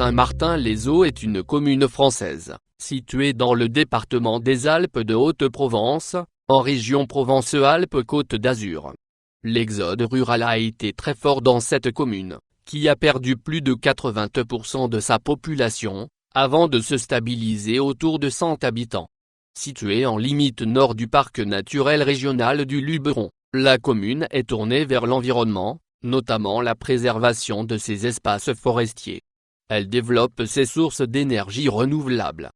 Saint-Martin-les-Eaux est une commune française, située dans le département des Alpes de Haute-Provence, en région Provence-Alpes-Côte d'Azur. L'exode rural a été très fort dans cette commune, qui a perdu plus de 80% de sa population, avant de se stabiliser autour de 100 habitants. Située en limite nord du parc naturel régional du Luberon, la commune est tournée vers l'environnement, notamment la préservation de ses espaces forestiers. Elle développe ses sources d'énergie renouvelable.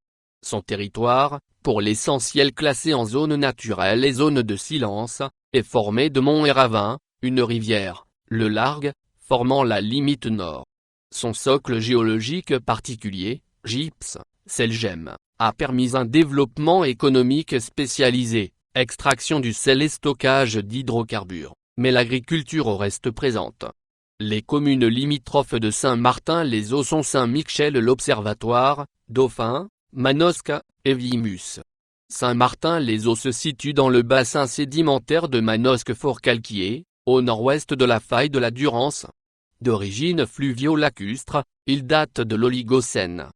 Son territoire, pour l'essentiel classé en zone naturelle et zone de silence, est formé de monts et ravins, une rivière, le Largue, formant la limite nord. Son socle géologique particulier, gypse, selgem, a permis un développement économique spécialisé, extraction du sel et stockage d'hydrocarbures, mais l'agriculture reste présente. Les communes limitrophes de Saint-Martin-les-Eaux sont Saint-Michel-l'Observatoire, Dauphin, Manosque, et Vimus. Saint-Martin-les-Eaux se situe dans le bassin sédimentaire de Manosque-Fort-Calquier, au nord-ouest de la faille de la Durance. D'origine fluvio-lacustre, il date de l'Oligocène.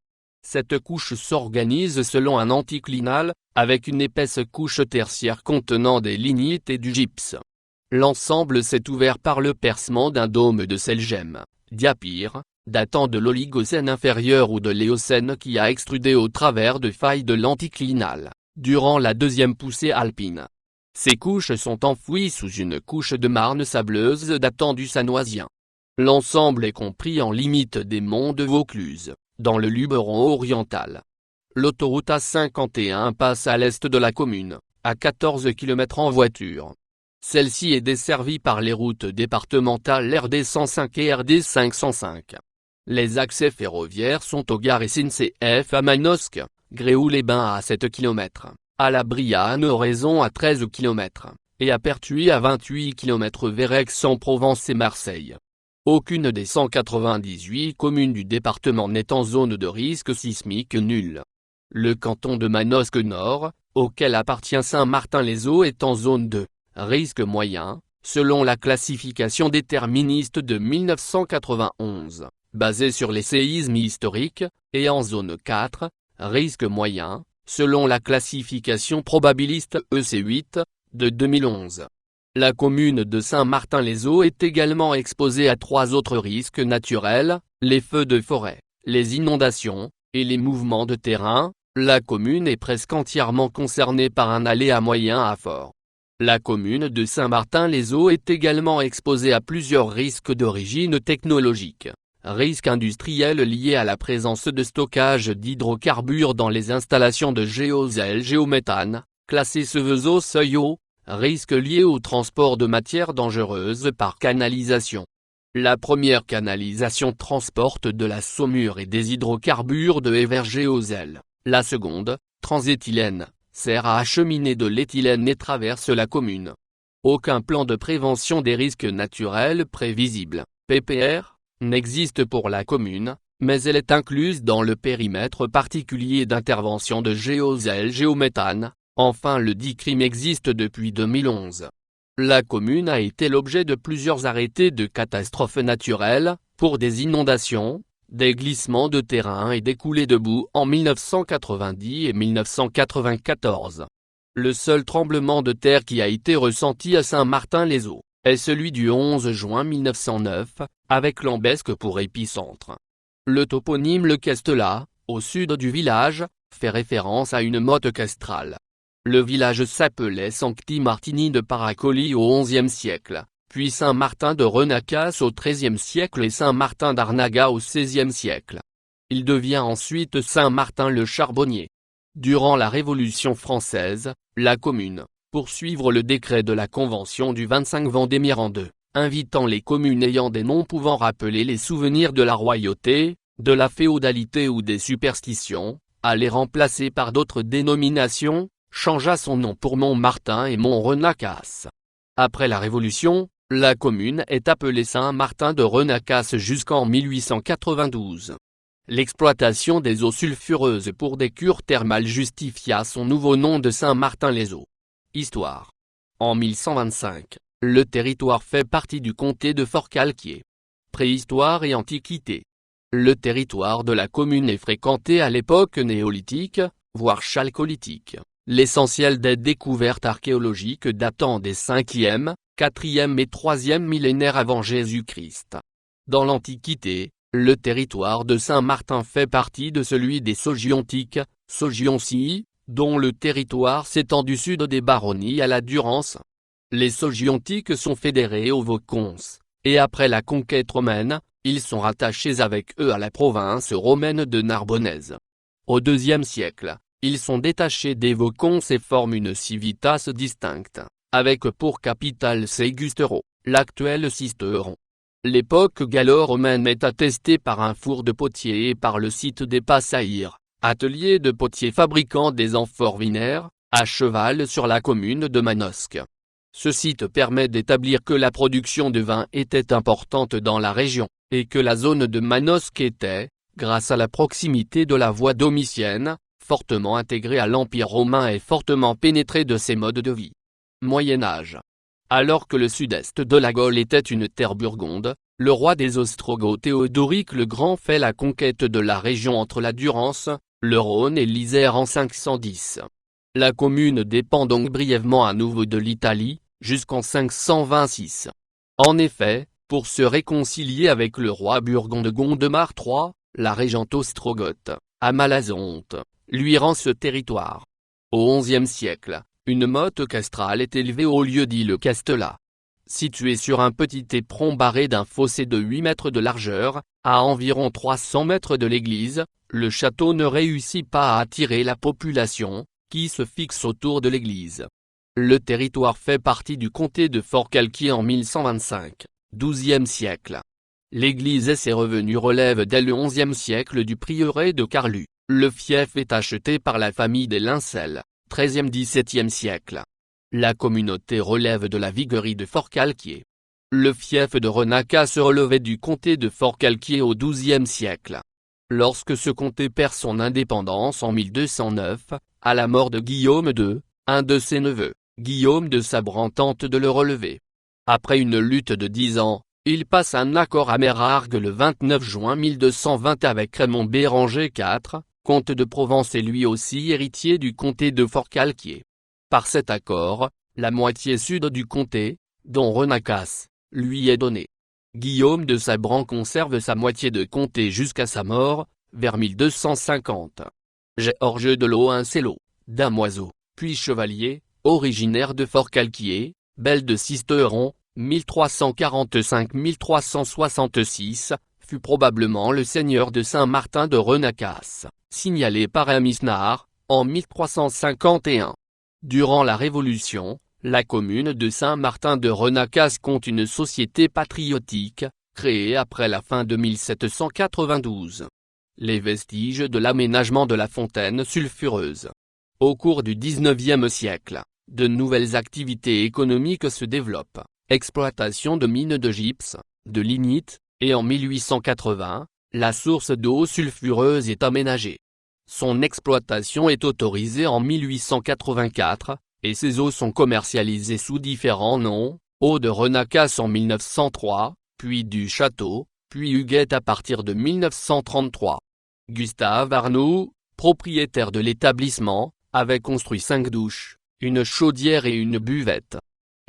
Cette couche s'organise selon un anticlinal, avec une épaisse couche tertiaire contenant des lignites et du gypse. L'ensemble s'est ouvert par le percement d'un dôme de selgem, diapyre, datant de l'Oligocène inférieur ou de l'Éocène qui a extrudé au travers de failles de l'anticlinal, durant la deuxième poussée alpine. Ces couches sont enfouies sous une couche de marne sableuse datant du Sanoisien. L'ensemble est compris en limite des monts de Vaucluse, dans le Luberon oriental. L'autoroute A51 passe à l'est de la commune, à 14 km en voiture. Celle-ci est desservie par les routes départementales RD 105 et RD 505. Les accès ferroviaires sont aux gares SNCF à Manosque, Gréoux-les-Bains à 7 km, à La Brianne-Oraison à 13 km, et à Pertuis à 28 km vers Aix-en-Provence et Marseille. Aucune des 198 communes du département n'est en zone de risque sismique nul. Le canton de Manosque Nord, auquel appartient Saint-Martin-les-Eaux, est en zone de risque moyen, selon la classification déterministe de 1991, basée sur les séismes historiques, et en zone 4, risque moyen, selon la classification probabiliste EC8, de 2011. La commune de Saint-Martin-les-Eaux est également exposée à 3 autres risques naturels, les feux de forêt, les inondations, et les mouvements de terrain. La commune est presque entièrement concernée par un aléa moyen à fort. La commune de Saint-Martin-les-Eaux est également exposée à plusieurs risques d'origine technologique. Risques industriels liés à la présence de stockage d'hydrocarbures dans les installations de géosel-géométhane, classées Seveso-seuil haut. Risques liés au transport de matières dangereuses par canalisation. La première canalisation transporte de la saumure et des hydrocarbures de Evergéosel. La seconde, transéthylène, sert à acheminer de l'éthylène et traverse la commune. Aucun plan de prévention des risques naturels prévisibles, PPR, n'existe pour la commune, mais elle est incluse dans le périmètre particulier d'intervention de géosel-géométhane. Enfin, le DICRIM existe depuis 2011. La commune a été l'objet de plusieurs arrêtés de catastrophes naturelles, pour des inondations, des glissements de terrain et des coulées de boue en 1990 et 1994. Le seul tremblement de terre qui a été ressenti à Saint-Martin-les-Eaux est celui du 11 juin 1909, avec Lambesque pour épicentre. Le toponyme Le Castelat, au sud du village, fait référence à une motte castrale. Le village s'appelait Sancti Martini de Paracoli au XIe siècle, puis Saint-Martin de Renacas au XIIIe siècle et Saint-Martin d'Arnaga au XVIe siècle. Il devient ensuite Saint-Martin le Charbonnier. Durant la Révolution française, la commune, pour suivre le décret de la Convention du 25 Vendémiaire en 2, invitant les communes ayant des noms pouvant rappeler les souvenirs de la royauté, de la féodalité ou des superstitions, à les remplacer par d'autres dénominations, changea son nom pour Montmartin et Mont-Renacas. Après la Révolution, la commune est appelée Saint-Martin de Renacas jusqu'en 1892. L'exploitation des eaux sulfureuses pour des cures thermales justifia son nouveau nom de Saint-Martin-les-Eaux. Histoire. En 1125, le territoire fait partie du comté de Fort-Calquier. Préhistoire et Antiquité. Le territoire de la commune est fréquenté à l'époque néolithique, voire chalcolithique. L'essentiel des découvertes archéologiques datant des 5e, 4e et 3e millénaires avant Jésus-Christ. Dans l'Antiquité, le territoire de Saint-Martin fait partie de celui des Sogiontiques, Sogiontii, dont le territoire s'étend du sud des baronnies à la Durance. Les Sogiontiques sont fédérés aux Vaucons, et après la conquête romaine, ils sont rattachés avec eux à la province romaine de Narbonnaise. Au IIe siècle, ils sont détachés des Vaucons et forment une civitas distincte, avec pour capitale Segustero, l'actuel Sisteron. L'époque gallo-romaine est attestée par un four de potier et par le site des Passaïres, atelier de potier fabriquant des amphores vinaires, à cheval sur la commune de Manosque. Ce site permet d'établir que la production de vin était importante dans la région, et que la zone de Manosque était, grâce à la proximité de la voie domitienne, fortement intégrée à l'Empire romain et fortement pénétrée de ses modes de vie. Moyen Âge. Alors que le sud-est de la Gaule était une terre burgonde, le roi des Ostrogoths Théodoric le Grand fait la conquête de la région entre la Durance, le Rhône et l'Isère en 510. La commune dépend donc brièvement à nouveau de l'Italie, jusqu'en 526. En effet, pour se réconcilier avec le roi burgonde Gondemar III, la régente ostrogoth, Amalazonte, lui rend ce territoire. Au XIe siècle, une motte castrale est élevée au lieu dit le Castelat. Situé sur un petit éperon barré d'un fossé de 8 mètres de largeur, à environ 300 mètres de l'église, le château ne réussit pas à attirer la population, qui se fixe autour de l'église. Le territoire fait partie du comté de Forcalquier en 1125, XIIe siècle. L'église et ses revenus relèvent dès le XIe siècle du prieuré de Carlu. Le fief est acheté par la famille des Lincel, XIIIe-XVIIe siècle. La communauté relève de la viguerie de Forcalquier. Le fief de Renacat se relevait du comté de Forcalquier au XIIe siècle. Lorsque ce comté perd son indépendance en 1209, à la mort de Guillaume II, un de ses neveux, Guillaume de Sabran tente de le relever. Après une lutte de 10 ans, il passe un accord à Mérargues le 29 juin 1220 avec Raymond Béranger IV, comte de Provence et lui aussi héritier du comté de Forcalquier. Par cet accord, la moitié sud du comté, dont Renacas, lui est donnée. Guillaume de Sabran conserve sa moitié de comté jusqu'à sa mort, vers 1250. Georges de Loincello, damoiseau, puis chevalier, originaire de Forcalquier, belle de Sisteron, 1345-1366, fut probablement le seigneur de Saint-Martin de Renacas, signalé par un misnard, en 1351. Durant la Révolution, la commune de Saint-Martin de Renacas compte une société patriotique, créée après la fin de 1792. Les vestiges de l'aménagement de la fontaine sulfureuse. Au cours du XIXe siècle, de nouvelles activités économiques se développent, exploitation de mines de gypse, de lignite, et en 1880, la source d'eau sulfureuse est aménagée. Son exploitation est autorisée en 1884, et ses eaux sont commercialisées sous différents noms, eau de Renacas en 1903, puis du Château, puis Huguette à partir de 1933. Gustave Arnoux, propriétaire de l'établissement, avait construit 5 douches, une chaudière et une buvette.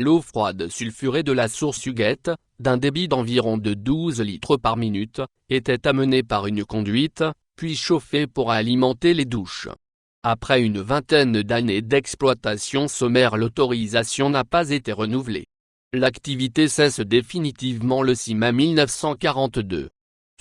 L'eau froide sulfurée de la source Huguette, d'un débit d'environ de 12 litres par minute, était amenée par une conduite, puis chauffée pour alimenter les douches. Après une vingtaine d'années d'exploitation sommaire, l'autorisation n'a pas été renouvelée. L'activité cesse définitivement le 6 mai 1942.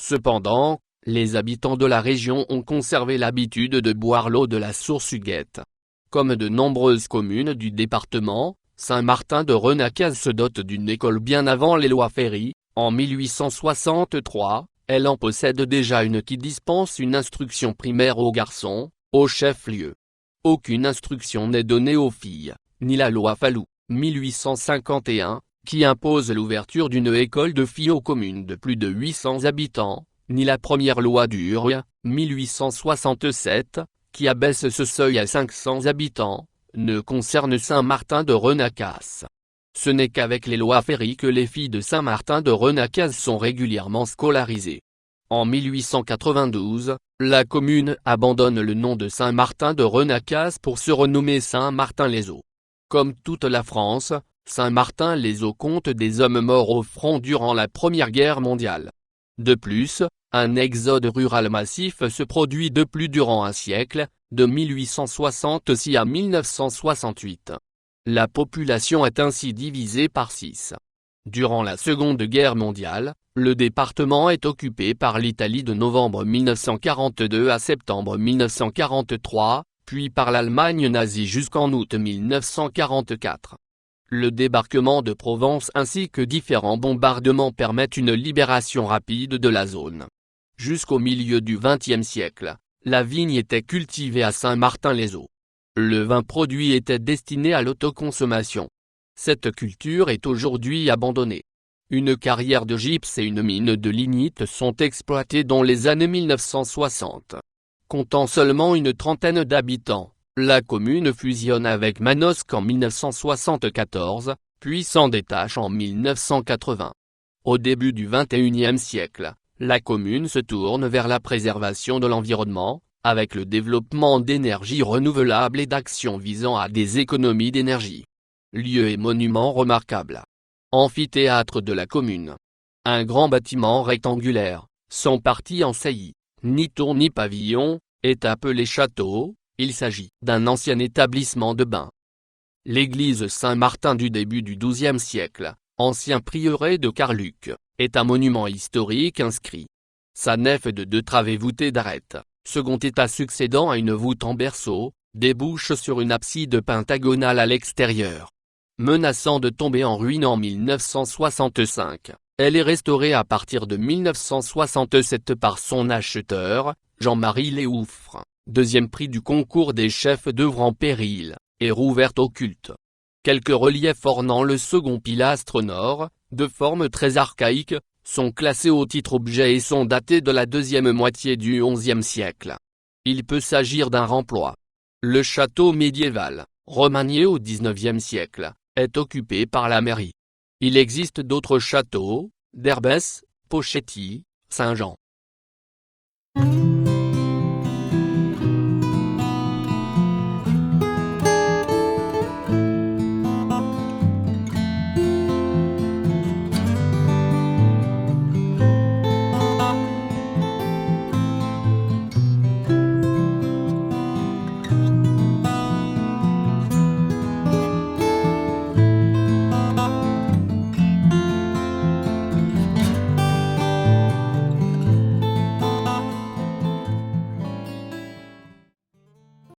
Cependant, les habitants de la région ont conservé l'habitude de boire l'eau de la source Huguette. Comme de nombreuses communes du département, Saint-Martin de Renacas se dote d'une école bien avant les lois Ferry. En 1863, elle en possède déjà une qui dispense une instruction primaire aux garçons, au chef-lieu. Aucune instruction n'est donnée aux filles, ni la loi Fallou, 1851, qui impose l'ouverture d'une école de filles aux communes de plus de 800 habitants, ni la première loi d'Urgue, 1867, qui abaisse ce seuil à 500 habitants, ne concerne Saint-Martin de Renacas. Ce n'est qu'avec les lois Ferry que les filles de Saint-Martin de Renacas sont régulièrement scolarisées. En 1892, la commune abandonne le nom de Saint-Martin de Renacaz pour se renommer Saint-Martin-les-Eaux. Comme toute la France, Saint-Martin-les-Eaux compte des hommes morts au front durant la Première Guerre mondiale. De plus, un exode rural massif se produit de plus durant un siècle, de 1866 à 1968. La population est ainsi divisée par 6. Durant la Seconde Guerre mondiale, le département est occupé par l'Italie de novembre 1942 à septembre 1943, puis par l'Allemagne nazie jusqu'en août 1944. Le débarquement de Provence ainsi que différents bombardements permettent une libération rapide de la zone. Jusqu'au milieu du XXe siècle, la vigne était cultivée à Saint-Martin-les-Eaux. Le vin produit était destiné à l'autoconsommation. Cette culture est aujourd'hui abandonnée. Une carrière de gypse et une mine de lignite sont exploitées dans les années 1960. Comptant seulement une trentaine d'habitants, la commune fusionne avec Manosque en 1974, puis s'en détache en 1980. Au début du XXIe siècle, la commune se tourne vers la préservation de l'environnement, avec le développement d'énergies renouvelables et d'actions visant à des économies d'énergie. Lieux et monuments remarquables. Amphithéâtre de la commune. Un grand bâtiment rectangulaire, sans partie en saillie, ni tour ni pavillon, est appelé château. Il s'agit d'un ancien établissement de bains. L'église Saint-Martin du début du XIIe siècle, ancien prieuré de Carluc, est un monument historique inscrit. Sa nef de 2 travées voûtées d'arêtes, second état succédant à une voûte en berceau, débouche sur une abside pentagonale à l'extérieur. Menaçant de tomber en ruine en 1965, elle est restaurée à partir de 1967 par son acheteur, Jean-Marie Léouffre, deuxième prix du concours des chefs d'œuvre en péril, et rouverte au culte. Quelques reliefs ornant le second pilastre nord, de forme très archaïque, sont classés au titre objet et sont datés de la deuxième moitié du XIe siècle. Il peut s'agir d'un remploi. Le château médiéval, remanié au XIXe siècle, est occupé par la mairie. Il existe d'autres châteaux, d'Herbès, Pochetti, Saint-Jean.